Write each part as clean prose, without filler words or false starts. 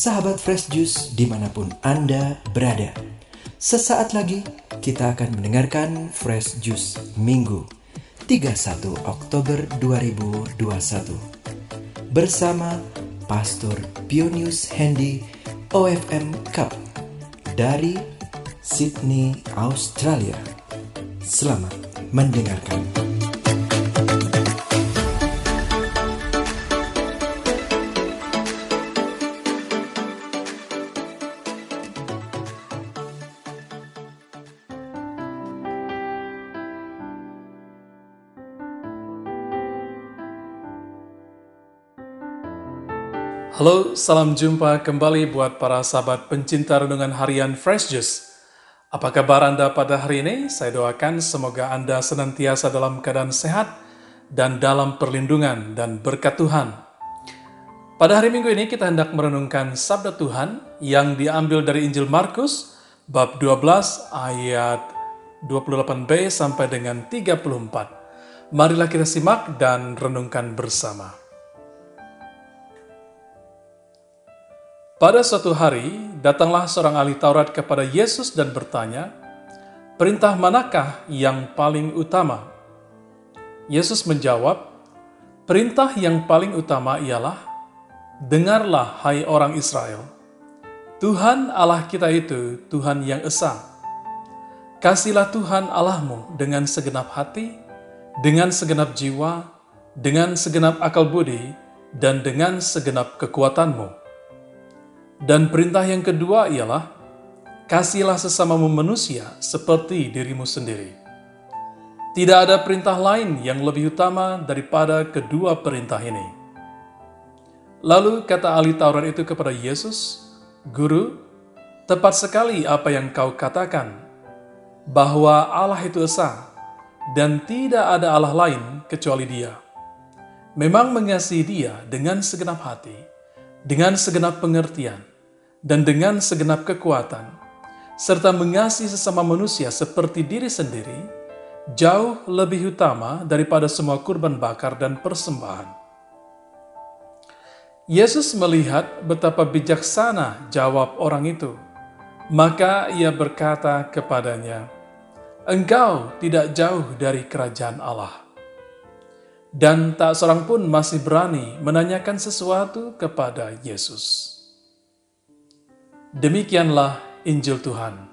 Sahabat Fresh Juice dimanapun Anda berada, sesaat lagi kita akan mendengarkan Fresh Juice Minggu 31 Oktober 2021 bersama Pastor Pionius Hendy OFM Cup dari Sydney, Australia. Selamat mendengarkan. Halo, salam jumpa kembali buat para sahabat pencinta renungan harian Fresh Juice. Apa kabar Anda pada hari ini? Saya doakan semoga Anda senantiasa dalam keadaan sehat dan dalam perlindungan dan berkat Tuhan. Pada hari Minggu ini kita hendak merenungkan sabda Tuhan yang diambil dari Injil Markus bab 12 ayat 28b sampai dengan 34. Marilah kita simak dan renungkan bersama. Pada suatu hari, datanglah seorang ahli Taurat kepada Yesus dan bertanya, "Perintah manakah yang paling utama?" Yesus menjawab, "Perintah yang paling utama ialah, dengarlah hai orang Israel, Tuhan Allah kita itu Tuhan yang esa. Kasihlah Tuhan Allahmu dengan segenap hati, dengan segenap jiwa, dengan segenap akal budi, dan dengan segenap kekuatanmu. Dan perintah yang kedua ialah, kasihilah sesamamu manusia seperti dirimu sendiri. Tidak ada perintah lain yang lebih utama daripada kedua perintah ini." Lalu kata ahli Taurat itu kepada Yesus, "Guru, tepat sekali apa yang kau katakan, bahwa Allah itu esa, dan tidak ada Allah lain kecuali Dia. Memang mengasihi Dia dengan segenap hati, dengan segenap pengertian, dan dengan segenap kekuatan, serta mengasihi sesama manusia seperti diri sendiri, jauh lebih utama daripada semua kurban bakar dan persembahan." Yesus melihat betapa bijaksana jawab orang itu, maka ia berkata kepadanya, "Engkau tidak jauh dari kerajaan Allah." Dan tak seorang pun masih berani menanyakan sesuatu kepada Yesus. Demikianlah Injil Tuhan.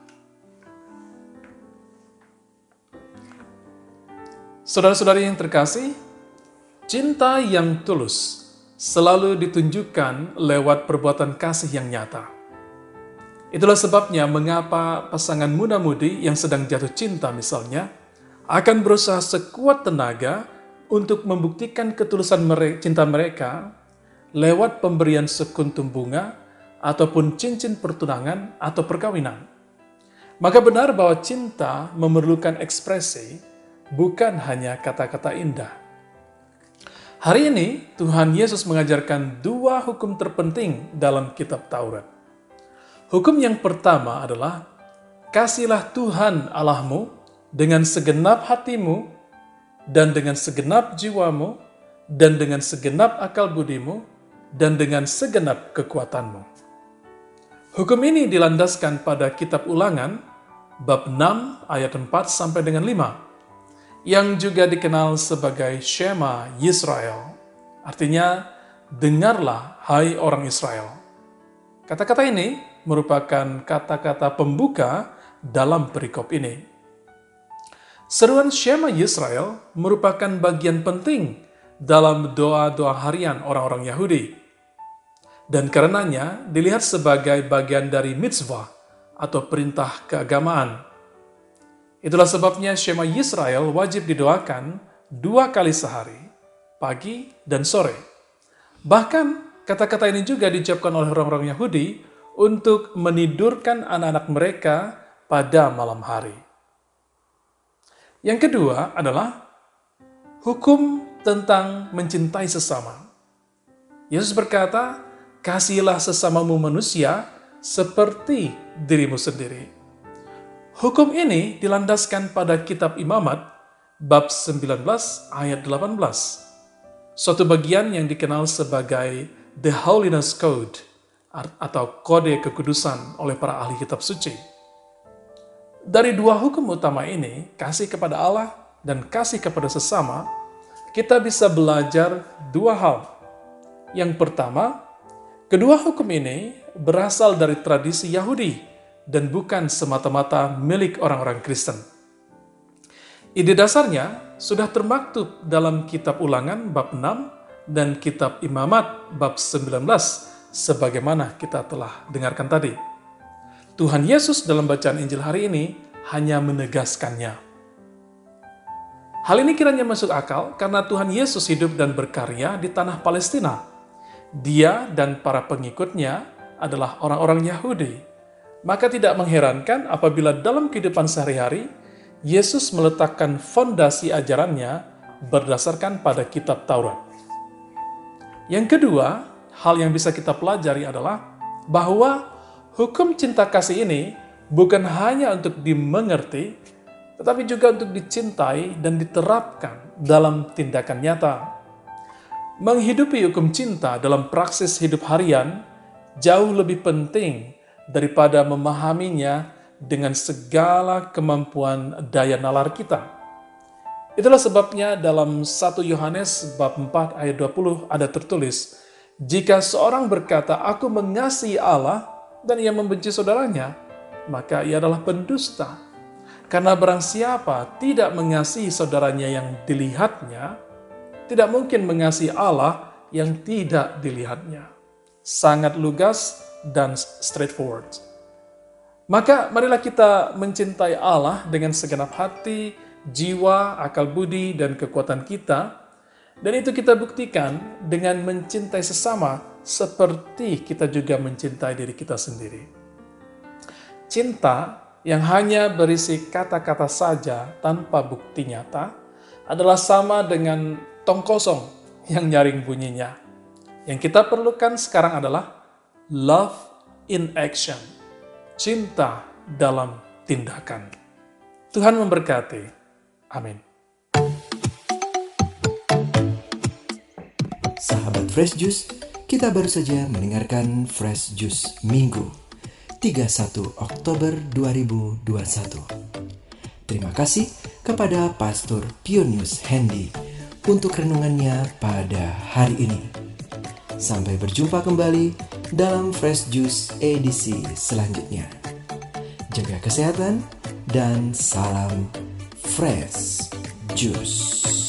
Saudara-saudari yang terkasih, cinta yang tulus selalu ditunjukkan lewat perbuatan kasih yang nyata. Itulah sebabnya mengapa pasangan muda-mudi yang sedang jatuh cinta misalnya akan berusaha sekuat tenaga untuk membuktikan ketulusan cinta mereka lewat pemberian sekuntum bunga ataupun cincin pertunangan atau perkawinan. Maka benar bahwa cinta memerlukan ekspresi, bukan hanya kata-kata indah. Hari ini Tuhan Yesus mengajarkan dua hukum terpenting dalam kitab Taurat. Hukum yang pertama adalah, kasihilah Tuhan Allahmu dengan segenap hatimu, dan dengan segenap jiwamu, dan dengan segenap akal budimu, dan dengan segenap kekuatanmu. Hukum ini dilandaskan pada kitab Ulangan, bab 6 ayat 4 sampai dengan 5, yang juga dikenal sebagai Shema Yisrael. Artinya, dengarlah hai orang Israel. Kata-kata ini merupakan kata-kata pembuka dalam perikop ini. Seruan Shema Yisrael merupakan bagian penting dalam doa-doa harian orang-orang Yahudi, dan karenanya dilihat sebagai bagian dari mitzvah atau perintah keagamaan. Itulah sebabnya Shema Yisrael wajib didoakan 2 kali sehari, pagi dan sore. Bahkan kata-kata ini juga diucapkan oleh orang-orang Yahudi untuk menidurkan anak-anak mereka pada malam hari. Yang kedua adalah hukum tentang mencintai sesama. Yesus berkata, "Kasihilah sesamamu manusia seperti dirimu sendiri." Hukum ini dilandaskan pada kitab Imamat bab 19 ayat 18. Suatu bagian yang dikenal sebagai The Holiness Code atau kode kekudusan oleh para ahli kitab suci. Dari dua hukum utama ini, kasih kepada Allah dan kasih kepada sesama, kita bisa belajar dua hal. Yang pertama, kedua hukum ini berasal dari tradisi Yahudi dan bukan semata-mata milik orang-orang Kristen. Ide dasarnya sudah termaktub dalam kitab Ulangan bab 6 dan kitab Imamat bab 19, sebagaimana kita telah dengarkan tadi. Tuhan Yesus dalam bacaan Injil hari ini hanya menegaskannya. Hal ini kiranya masuk akal karena Tuhan Yesus hidup dan berkarya di tanah Palestina. Dia dan para pengikutnya adalah orang-orang Yahudi. Maka tidak mengherankan apabila dalam kehidupan sehari-hari, Yesus meletakkan fondasi ajarannya berdasarkan pada kitab Taurat. Yang kedua, hal yang bisa kita pelajari adalah bahwa hukum cinta kasih ini bukan hanya untuk dimengerti, tetapi juga untuk dicintai dan diterapkan dalam tindakan nyata. Menghidupi hukum cinta dalam praksis hidup harian jauh lebih penting daripada memahaminya dengan segala kemampuan daya nalar kita. Itulah sebabnya dalam 1 Yohanes bab 4 ayat 20 ada tertulis, "Jika seorang berkata, 'Aku mengasihi Allah,' dan ia membenci saudaranya, maka ia adalah pendusta. Karena barang siapa tidak mengasihi saudaranya yang dilihatnya, tidak mungkin mengasihi Allah yang tidak dilihatnya." Sangat lugas dan straightforward. Maka marilah kita mencintai Allah dengan segenap hati, jiwa, akal budi, dan kekuatan kita. Dan itu kita buktikan dengan mencintai sesama seperti kita juga mencintai diri kita sendiri. Cinta yang hanya berisi kata-kata saja tanpa bukti nyata adalah sama dengan tong kosong yang nyaring bunyinya. Yang kita perlukan sekarang adalah love in action. Cinta dalam tindakan. Tuhan memberkati. Amin. Sahabat Fresh Juice, kita baru saja mendengarkan Fresh Juice Minggu 31 Oktober 2021. Terima kasih kepada Pastor Pionius Hendy untuk renungannya pada hari ini. Sampai berjumpa kembali dalam Fresh Juice edisi selanjutnya. Jaga kesehatan dan salam Fresh Juice.